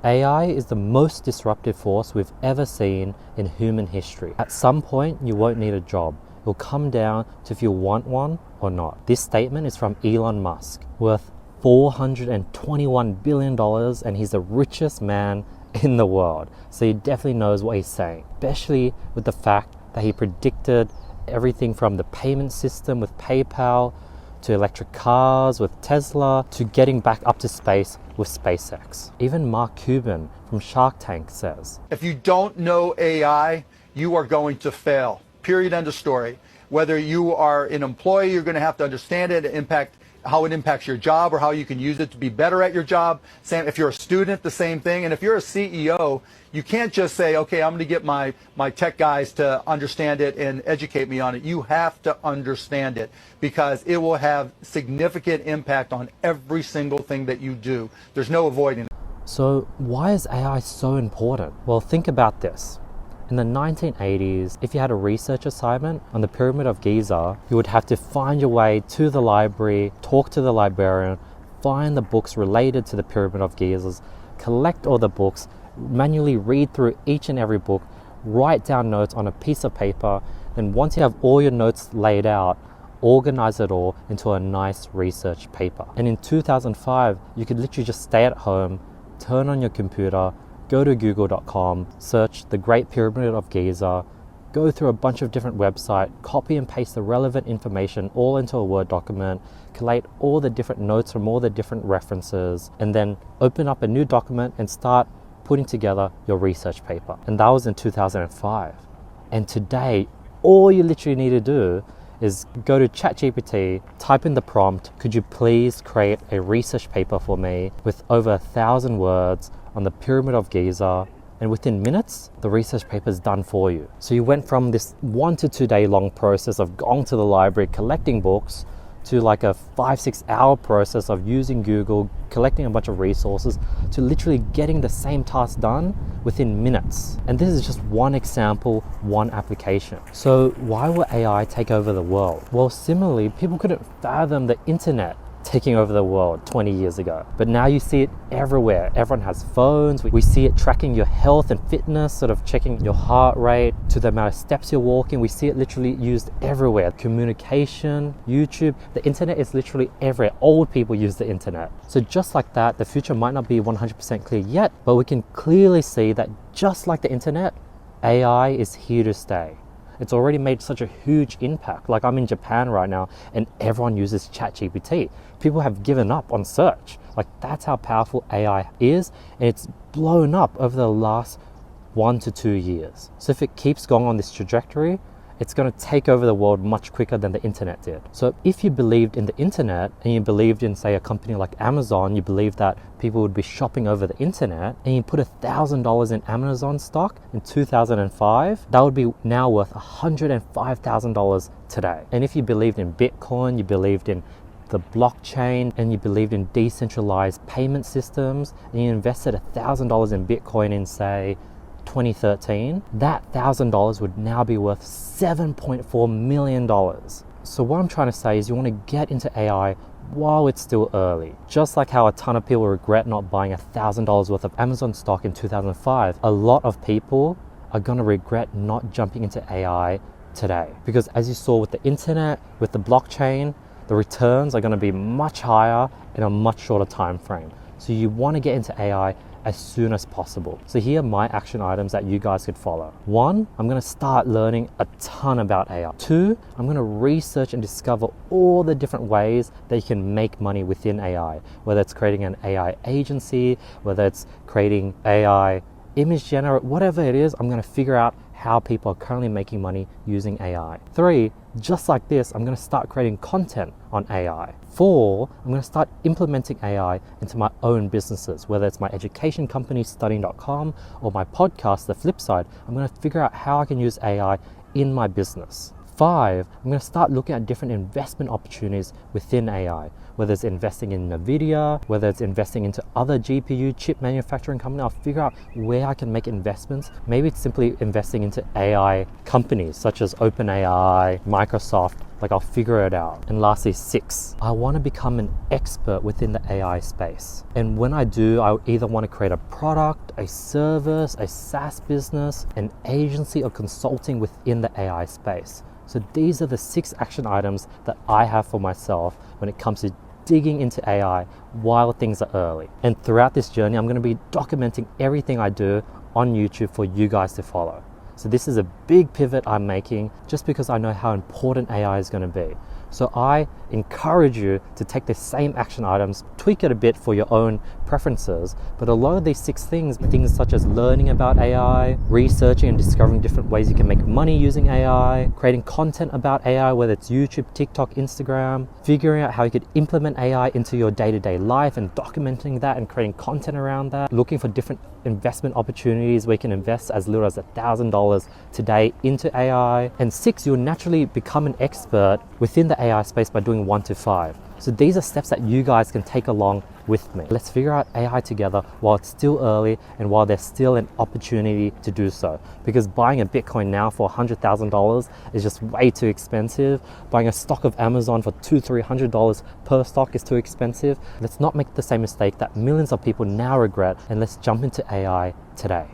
AI is the most disruptive force we've ever seen in human history. At some point, you won't need a job. It'll come down to if you want one or not. This statement is from Elon Musk, worth $421 billion, and he's the richest man in the world. So he definitely knows what he's saying, especially with the fact that he predicted everything from the payment system with PayPal to electric cars with Tesla to getting back up to space with SpaceX. Even Mark Cuban from Shark Tank says, if you don't know AI, you are going to fail. Period, end of story. Whether you are an employee, you're going to have to understand it, how it impacts your job or how you can use it to be better at your job. Same if you're a student, the same thing. And if you're a CEO, you can't just say, okay, I'm going to get my tech guys to understand it and educate me on it. You have to understand it because it will have significant impact on every single thing that you do. There's no avoiding it. So why is AI so important? Well, think about this. In the 1980s, if you had a research assignment on the Pyramid of Giza, you would have to find your way to the library, talk to the librarian, find the books related to the Pyramid of Giza, collect all the books, manually read through each and every book, write down notes on a piece of paper, then once you have all your notes laid out, organize it all into a nice research paper. And in 2005, you could literally just stay at home, turn on your computer, go to google.com, search the Great Pyramid of Giza, go through a bunch of different websites, copy and paste the relevant information all into a Word document, collate all the different notes from all the different references, and then open up a new document and start putting together your research paper. And that was in 2005. And today, all you literally need to do is go to ChatGPT, type in the prompt, could you please create a research paper for me with over 1,000 words on the Pyramid of Giza, and within minutes, the research paper is done for you. So you went from this 1 to 2 day long process of going to the library, collecting books, to like a 5-6 hour process of using Google, collecting a bunch of resources, to literally getting the same task done within minutes. And this is just one example, one application. So why will AI take over the world? Well, similarly, people couldn't fathom the internet taking over the world 20 years ago. But now you see it everywhere. Everyone has phones. We see it tracking your health and fitness, sort of checking your heart rate to the amount of steps you're walking. We see it literally used everywhere. Communication, YouTube, the internet is literally everywhere. Old people use the internet. So just like that, the future might not be 100% clear yet, but we can clearly see that just like the internet, AI is here to stay. It's already made such a huge impact. Like I'm in Japan right now and everyone uses ChatGPT. People have given up on search. Like that's how powerful AI is, and it's blown up over the last 1 to 2 years. So if it keeps going on this trajectory, it's going to take over the world much quicker than the internet did. So if you believed in the internet and you believed in, say, a company like Amazon, you believed that people would be shopping over the internet, and you put $1,000 in Amazon stock in 2005, that would be now worth $105,000 today. And if you believed in Bitcoin, you believed in the blockchain, and you believed in decentralized payment systems, and you invested $1,000 in Bitcoin in, say, 2013, that $1,000 would now be worth $7.4 million. So what I'm trying to say is you want to get into AI while it's still early. Just like how a ton of people regret not buying $1,000 worth of Amazon stock in 2005, a lot of people are going to regret not jumping into AI today. Because as you saw with the internet, with the blockchain, the returns are going to be much higher in a much shorter time frame. So you want to get into AI as soon as possible. So here are my action items that you guys could follow. 1, I'm going to start learning a ton about AI. 2, I'm going to research and discover all the different ways that you can make money within AI, whether it's creating an AI agency, whether it's creating AI image generator, whatever it is, I'm going to figure out how people are currently making money using AI. 3, just like this, I'm going to start creating content on AI. 4, I'm going to start implementing AI into my own businesses, whether it's my education company, studying.com, or my podcast, The Flip Side. I'm going to figure out how I can use AI in my business. 5, I'm going to start looking at different investment opportunities within AI, whether it's investing in NVIDIA, whether it's investing into other GPU chip manufacturing company. I'll figure out where I can make investments. Maybe it's simply investing into AI companies such as OpenAI, Microsoft. Like, I'll figure it out. And lastly, 6, I want to become an expert within the AI space. And when I do, I either want to create a product, a service, a SaaS business, an agency or consulting within the AI space. So these are the 6 action items that I have for myself when it comes to digging into AI while things are early. And throughout this journey, I'm going to be documenting everything I do on YouTube for you guys to follow. So this is a big pivot I'm making just because I know how important AI is going to be. So I encourage you to take the same action items, tweak it a bit for your own preferences, but a lot of these 6 things such as learning about AI, researching and discovering different ways you can make money using AI, creating content about AI, whether it's YouTube, TikTok, Instagram, figuring out how you could implement AI into your day-to-day life and documenting that and creating content around that, looking for different investment opportunities where you can invest as little as $1,000 today into AI. And 6, you'll naturally become an expert within the AI space by doing 1 to 5. So these are steps that you guys can take along with me. Let's figure out AI together while it's still early and while there's still an opportunity to do so. Because buying a Bitcoin now for $100,000 is just way too expensive. Buying a stock of Amazon for $200-300 per stock is too expensive. Let's not make the same mistake that millions of people now regret, and let's jump into AI today.